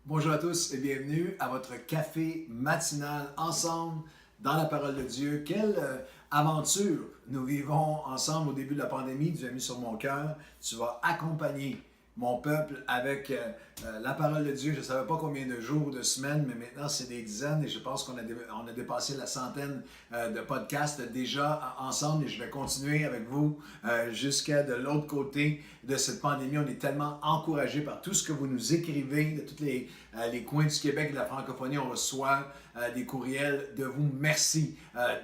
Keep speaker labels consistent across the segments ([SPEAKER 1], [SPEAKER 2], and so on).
[SPEAKER 1] Bonjour à tous et bienvenue à votre café matinal ensemble dans la parole de Dieu. Quelle aventure nous vivons ensemble au début de la pandémie. Dieu a mis sur mon cœur. Tu vas accompagner mon peuple avec la parole de Dieu. Je ne savais pas combien de jours ou de semaines, mais maintenant c'est des dizaines et je pense qu'on a dépassé la centaine de podcasts déjà ensemble et je vais continuer avec vous jusqu'à de l'autre côté de cette pandémie. On est tellement encouragés par tout ce que vous nous écrivez de tous les coins du Québec et de la francophonie. On reçoit des courriels de vous. Merci.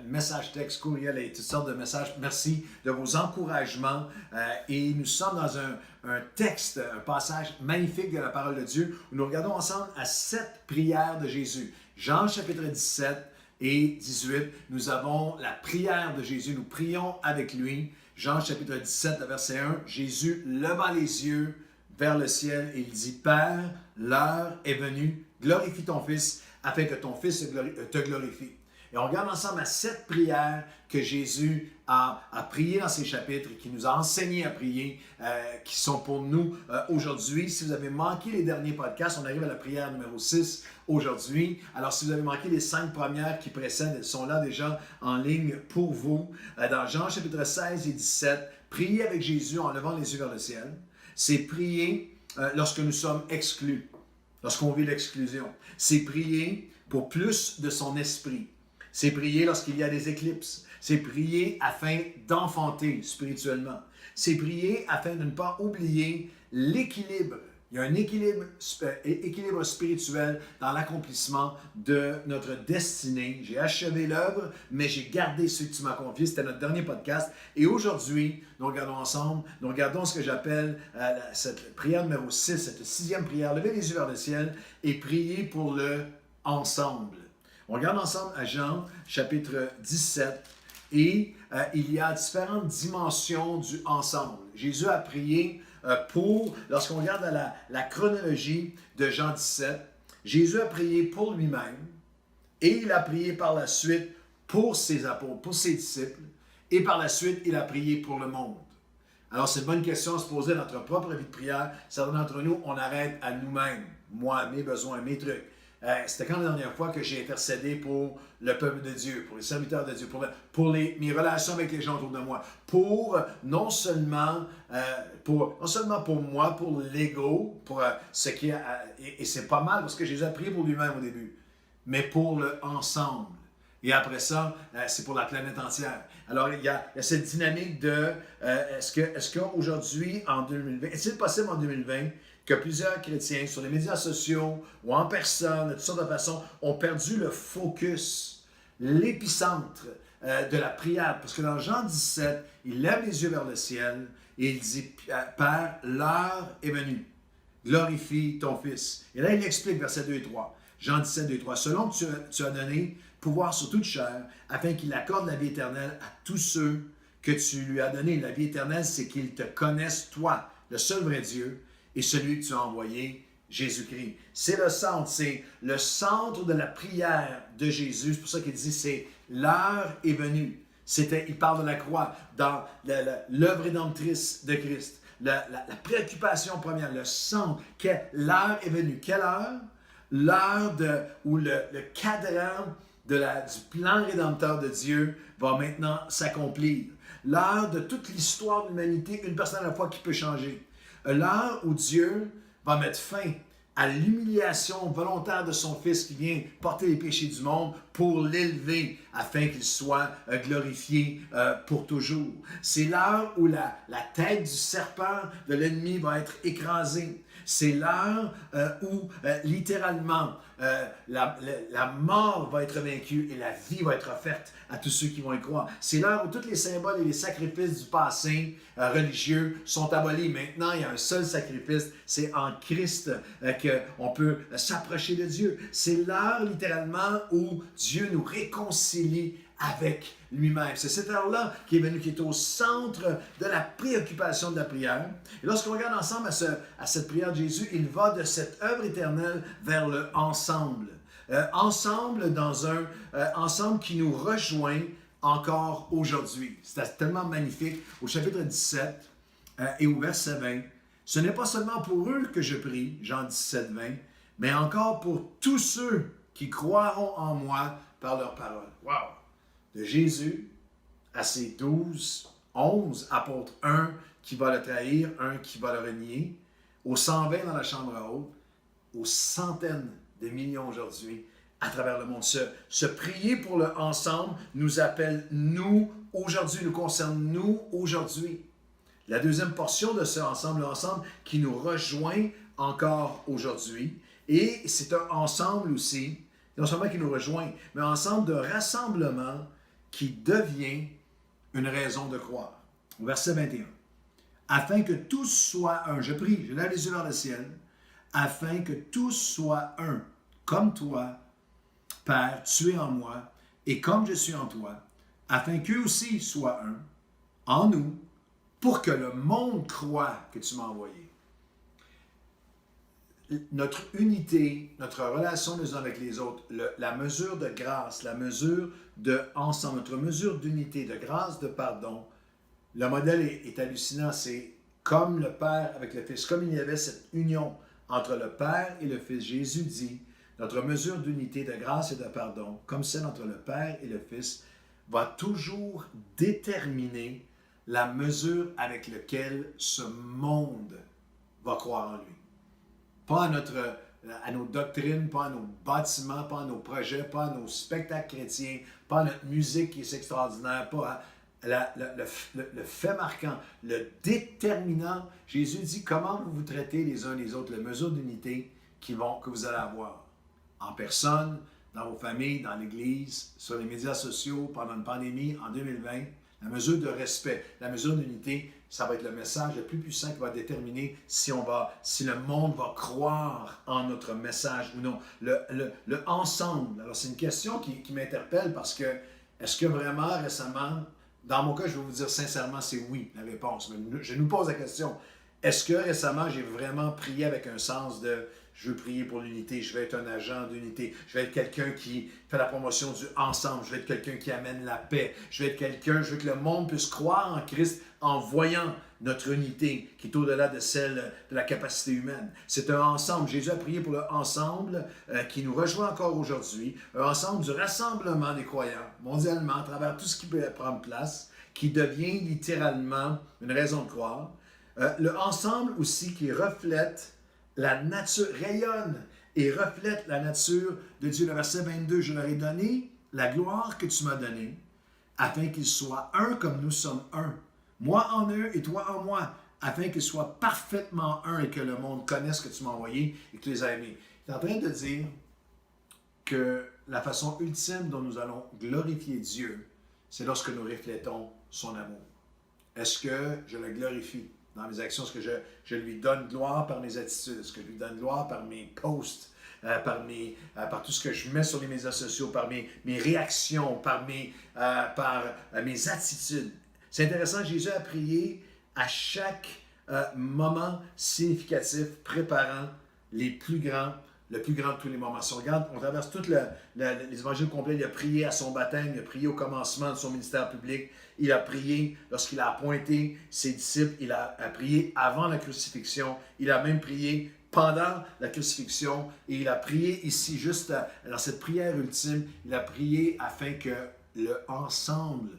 [SPEAKER 1] Messages textes, courriels et toutes sortes de messages. Merci de vos encouragements. Et nous sommes dans un texte, un passage magnifique de la parole de Dieu où nous regardons ensemble à 7 prières de Jésus. Jean chapitre 17 et 18, nous avons la prière de Jésus. Nous prions avec lui. Jean chapitre 17, verset 1, Jésus leva les yeux vers le ciel et il dit, Père, l'heure est venue, glorifie ton Fils, afin que ton Fils te glorifie. Et on regarde ensemble à 7 prières que Jésus a priées dans ces chapitres et qui nous a enseigné à prier, qui sont pour nous aujourd'hui. Si vous avez manqué les derniers podcasts, on arrive à la prière numéro 6 aujourd'hui. Alors si vous avez manqué les 5 premières qui précèdent, elles sont là déjà en ligne pour vous. Dans Jean chapitre 16 et 17, prier avec Jésus en levant les yeux vers le ciel, c'est prier lorsque nous sommes exclus, lorsqu'on vit l'exclusion. C'est prier pour plus de son esprit. C'est prier lorsqu'il y a des éclipses. C'est prier afin d'enfanter spirituellement. C'est prier afin de ne pas oublier l'équilibre. Il y a un équilibre spirituel dans l'accomplissement de notre destinée. J'ai achevé l'œuvre, mais j'ai gardé ce que tu m'as confié. C'était notre dernier podcast. Et aujourd'hui, nous regardons ensemble, nous regardons ce que j'appelle cette prière numéro 6, cette 6e prière. Levez les yeux vers le ciel et priez pour le ensemble. On regarde ensemble à Jean, chapitre 17, et il y a différentes dimensions du ensemble. Jésus a prié lorsqu'on regarde à la chronologie de Jean 17, Jésus a prié pour lui-même, et il a prié par la suite pour ses apôtres, pour ses disciples, et par la suite, il a prié pour le monde. Alors, c'est une bonne question à se poser dans notre propre vie de prière. Certains d'entre nous, on arrête à nous-mêmes, moi, mes besoins, mes trucs. C'était quand la dernière fois que j'ai intercédé pour le peuple de Dieu, pour les serviteurs de Dieu, pour mes relations avec les gens autour de moi, pour non seulement pour moi, pour l'ego, pour ce qui est, et c'est pas mal parce que Jésus a prié pour lui-même au début, mais pour le ensemble. Et après ça, c'est pour la planète entière. Alors, il y a cette dynamique de est-ce qu'aujourd'hui, en 2020, est-il possible en 2020 que plusieurs chrétiens sur les médias sociaux ou en personne, de toutes sortes de façons, ont perdu le focus, l'épicentre de la prière. Parce que dans Jean 17, il lève les yeux vers le ciel et il dit, Père, l'heure est venue. Glorifie ton Fils. Et là, il explique verset 2 et 3. Jean 17, 2 et 3. Selon que tu as donné pouvoir sur toute chair, afin qu'il accorde la vie éternelle à tous ceux que tu lui as donné. La vie éternelle, c'est qu'ils te connaissent, toi, le seul vrai Dieu, et celui que tu as envoyé, Jésus-Christ. C'est le centre de la prière de Jésus. C'est pour ça qu'il dit, c'est l'heure est venue. Il parle de la croix, dans l'œuvre rédemptrice de Christ. La préoccupation première, le centre, l'heure est venue. Quelle heure? L'heure où le cadran du plan rédempteur de Dieu va maintenant s'accomplir. L'heure de toute l'histoire de l'humanité, une personne à la fois qui peut changer. L'heure où Dieu va mettre fin à l'humiliation volontaire de son Fils qui vient porter les péchés du monde pour l'élever afin qu'il soit glorifié pour toujours. C'est l'heure où la tête du serpent de l'ennemi va être écrasée. C'est l'heure où, littéralement, la mort va être vaincue et la vie va être offerte à tous ceux qui vont y croire. C'est l'heure où tous les symboles et les sacrifices du passé religieux sont abolis. Maintenant, il y a un seul sacrifice, c'est en Christ qu'on peut s'approcher de Dieu. C'est l'heure, littéralement, où Dieu nous réconcilie avec lui-même. C'est cette heure-là qui est au centre de la préoccupation de la prière. Et lorsqu'on regarde ensemble à cette prière de Jésus, il va de cette œuvre éternelle vers le ensemble. Ensemble dans un ensemble qui nous rejoint encore aujourd'hui. C'est tellement magnifique. Au chapitre 17 et au verset 20, ce n'est pas seulement pour eux que je prie, Jean 17, 20, mais encore pour tous ceux qui croiront en moi par leur parole. Wow! De Jésus à ses 12, 11 apôtres, un qui va le trahir, un qui va le renier, aux 120 dans la chambre haute, aux centaines de millions aujourd'hui à travers le monde. Se prier pour le ensemble nous appelle nous aujourd'hui, nous concerne nous aujourd'hui. La deuxième portion de ce ensemble, l'ensemble qui nous rejoint encore aujourd'hui, et c'est un ensemble aussi, non seulement qui nous rejoint, mais un ensemble de rassemblement qui devient une raison de croire. Au verset 21. Afin que tous soient un, je prie, je lève les yeux vers le ciel, afin que tous soient un, comme toi, Père, tu es en moi, et comme je suis en toi, afin qu'eux aussi soient un, en nous, pour que le monde croie que tu m'as envoyé. Notre unité, notre relation les uns avec les autres, la mesure de grâce, la mesure de ensemble, notre mesure d'unité, de grâce, de pardon, le modèle est hallucinant. C'est comme le Père avec le Fils, comme il y avait cette union entre le Père et le Fils. Jésus dit, notre mesure d'unité, de grâce et de pardon, comme celle entre le Père et le Fils, va toujours déterminer la mesure avec laquelle ce monde va croire en lui. Pas à nos doctrines, pas à nos bâtiments, pas à nos projets, pas à nos spectacles chrétiens, pas à notre musique qui est extraordinaire, pas à le fait marquant, le déterminant. Jésus dit comment vous vous traitez les uns les autres, la mesure d'unité que vous allez avoir en personne, dans vos familles, dans l'Église, sur les médias sociaux, pendant une pandémie en 2020. La mesure de respect, la mesure d'unité, ça va être le message le plus puissant qui va déterminer si le monde va croire en notre message ou non. Le ensemble. Alors, c'est une question qui m'interpelle parce que, est-ce que vraiment récemment, dans mon cas, je vais vous dire sincèrement, c'est oui, la réponse. Mais je nous pose la question. Est-ce que récemment, j'ai vraiment prié avec un sens de je veux prier pour l'unité, je vais être un agent d'unité, je vais être quelqu'un qui fait la promotion du ensemble, je vais être quelqu'un qui amène la paix, je veux que le monde puisse croire en Christ en voyant notre unité qui est au-delà de celle de la capacité humaine. C'est un ensemble. Jésus a prié pour le ensemble qui nous rejoint encore aujourd'hui, un ensemble du rassemblement des croyants mondialement à travers tout ce qui peut prendre place, qui devient littéralement une raison de croire. Le ensemble aussi qui reflète la nature, rayonne et reflète la nature de Dieu. Le verset 22, je leur ai donné la gloire que tu m'as donnée, afin qu'ils soient un comme nous sommes un. Moi en eux et toi en moi, afin qu'ils soient parfaitement un et que le monde connaisse que tu m'as envoyé et que tu les as aimés. Il est en train de dire que la façon ultime dont nous allons glorifier Dieu, c'est lorsque nous reflétons son amour. Est-ce que je le glorifie dans mes actions? Est-ce que je lui donne gloire par mes attitudes? Est-ce que je lui donne gloire par mes posts, par tout ce que je mets sur les médias sociaux, par mes réactions, par mes attitudes? C'est intéressant, Jésus a prié à chaque moment significatif, préparant le plus grand de tous les moments. Si on regarde, on traverse tous les évangiles complets, il a prié à son baptême, il a prié au commencement de son ministère public, il a prié lorsqu'il a appointé ses disciples, il a prié avant la crucifixion, il a même prié pendant la crucifixion, et il a prié ici, juste dans cette prière ultime, il a prié afin que le ensemble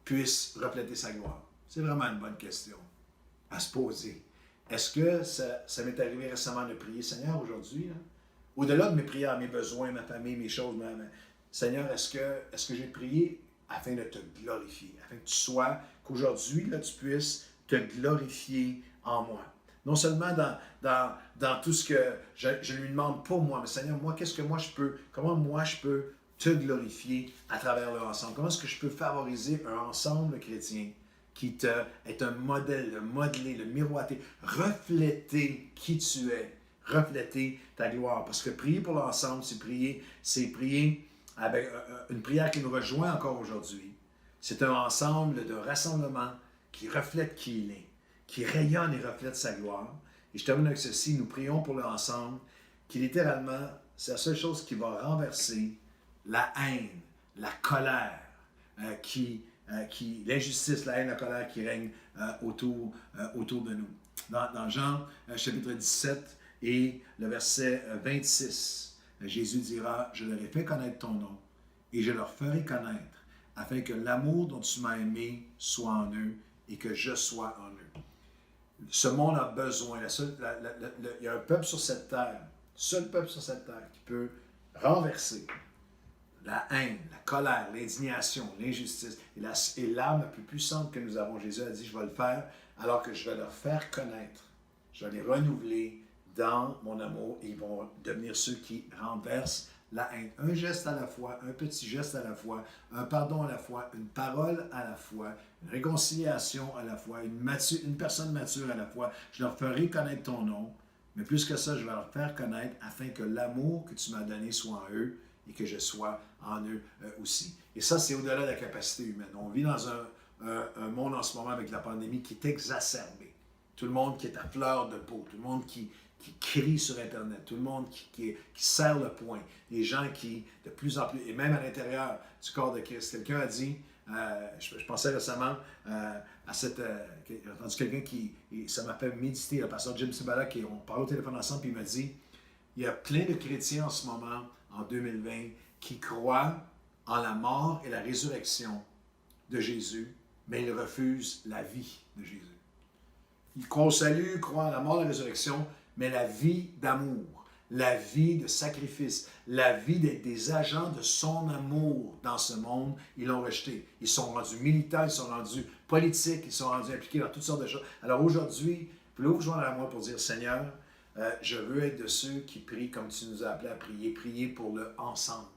[SPEAKER 1] puisse refléter sa gloire. C'est vraiment une bonne question à se poser. Est-ce que ça m'est arrivé récemment de prier, Seigneur, aujourd'hui, au-delà de mes prières, mes besoins, ma famille, mes choses, Seigneur, est-ce que j'ai prié afin de te glorifier, afin que tu sois, qu'aujourd'hui, là, tu puisses te glorifier en moi. Non seulement dans tout ce que je lui demande pour moi, mais Seigneur, moi, comment moi je peux te glorifier à travers le ensemble? Comment est-ce que je peux favoriser un ensemble chrétien qui est un modèle, le modeler, le miroiter, refléter qui tu es, refléter ta gloire. Parce que prier pour l'ensemble, c'est prier avec une prière qui nous rejoint encore aujourd'hui. C'est un ensemble de rassemblement qui reflète qui il est, qui rayonne et reflète sa gloire. Et je termine avec ceci, nous prions pour l'ensemble, qui littéralement, c'est la seule chose qui va renverser la haine, la colère, l'injustice, la haine, la colère qui règne autour de nous. Dans Jean chapitre 17, Et le verset 26, Jésus dira, « Je leur ai fait connaître ton nom, et je leur ferai connaître, afin que l'amour dont tu m'as aimé soit en eux, et que je sois en eux. » Ce monde a besoin, il y a un peuple sur cette terre, seul peuple sur cette terre qui peut renverser la haine, la colère, l'indignation, l'injustice et l'âme la plus puissante que nous avons. Jésus a dit, je vais le faire alors que je vais leur faire connaître. Je vais les renouveler dans mon amour et ils vont devenir ceux qui renversent la haine. Un geste à la fois, un petit geste à la fois, un pardon à la fois, une parole à la fois, une réconciliation à la fois, une personne mature à la fois. Je leur ferai connaître ton nom, mais plus que ça, je vais leur faire connaître afin que l'amour que tu m'as donné soit en eux et que je sois en eux aussi. Et ça, c'est au-delà de la capacité humaine. On vit dans un monde en ce moment avec la pandémie qui est exacerbé. Tout le monde qui est à fleur de peau, tout le monde qui crie sur Internet, tout le monde qui serre le poing, les gens qui, de plus en plus, et même à l'intérieur du corps de Christ, quelqu'un a dit, je pensais récemment à cette... j'ai entendu quelqu'un ça m'a fait méditer, le pasteur Jim Cymbala, on parlait au téléphone ensemble, puis il m'a dit, il y a plein de chrétiens en ce moment, en 2020, qui croient en la mort et la résurrection de Jésus, mais ils refusent la vie de Jésus. Ils croient au salut, ils croient en la mort et la résurrection, mais la vie d'amour, la vie de sacrifice, la vie d'être des agents de son amour dans ce monde, ils l'ont rejeté. Ils sont rendus militants, ils sont rendus politiques, ils sont rendus impliqués dans toutes sortes de choses. Alors aujourd'hui, vous pouvez vous joindre à moi pour dire, Seigneur, je veux être de ceux qui prient comme tu nous as appelés à prier, prier pour le ensemble.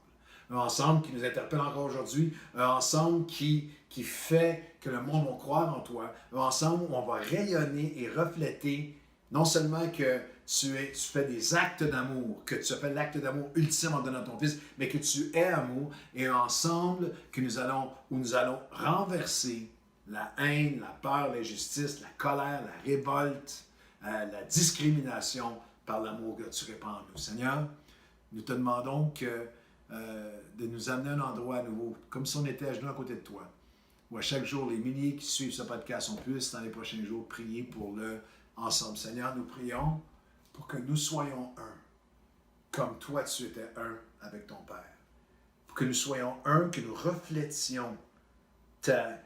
[SPEAKER 1] Un ensemble qui nous interpelle encore aujourd'hui, un ensemble qui fait que le monde va croire en toi, un ensemble où on va rayonner et refléter non seulement que tu fais des actes d'amour, que tu as fait l'acte d'amour ultime en donnant ton Fils, mais que tu es amour, et un ensemble où nous allons renverser la haine, la peur, l'injustice, la colère, la révolte, la discrimination par l'amour que tu répands en nous. Seigneur, nous te demandons de nous amener à un endroit à nouveau, comme si on était à genoux à côté de toi, où à chaque jour, les milliers qui suivent ce podcast, on puisse, dans les prochains jours, prier pour le ensemble. Seigneur, nous prions pour que nous soyons un, comme toi tu étais un avec ton Père. Pour que nous soyons un, que nous reflétions ta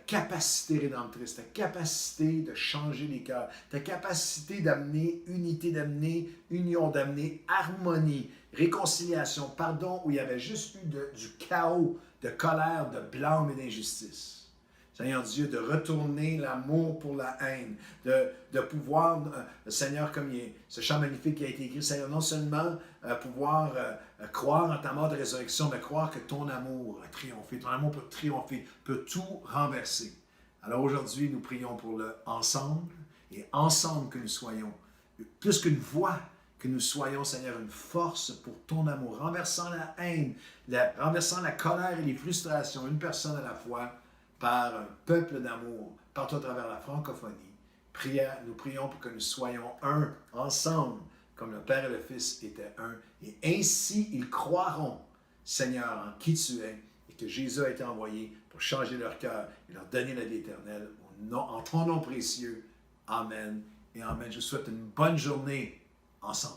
[SPEAKER 1] capacité rédemptrice, ta capacité de changer les cœurs, ta capacité d'amener unité, d'amener union, d'amener harmonie, réconciliation, pardon, où il y avait juste eu du chaos, de colère, de blâme et d'injustice. Seigneur Dieu, de retourner l'amour pour la haine, de pouvoir, Seigneur, comme ce chant magnifique qui a été écrit, Seigneur, non seulement pouvoir croire en ta mort de résurrection, mais croire que ton amour a triomphé, ton amour peut triompher, peut tout renverser. Alors aujourd'hui, nous prions pour le ensemble, et ensemble que nous soyons, plus qu'une voix, que nous soyons, Seigneur, une force pour ton amour, renversant la haine, renversant la colère et les frustrations, une personne à la fois, par un peuple d'amour, partout à travers la francophonie. Nous prions pour que nous soyons un, ensemble, comme le Père et le Fils étaient un. Et ainsi, ils croiront, Seigneur, en qui tu es, et que Jésus a été envoyé pour changer leur cœur et leur donner la vie éternelle. En ton nom précieux. Amen et amen. Je vous souhaite une bonne journée ensemble.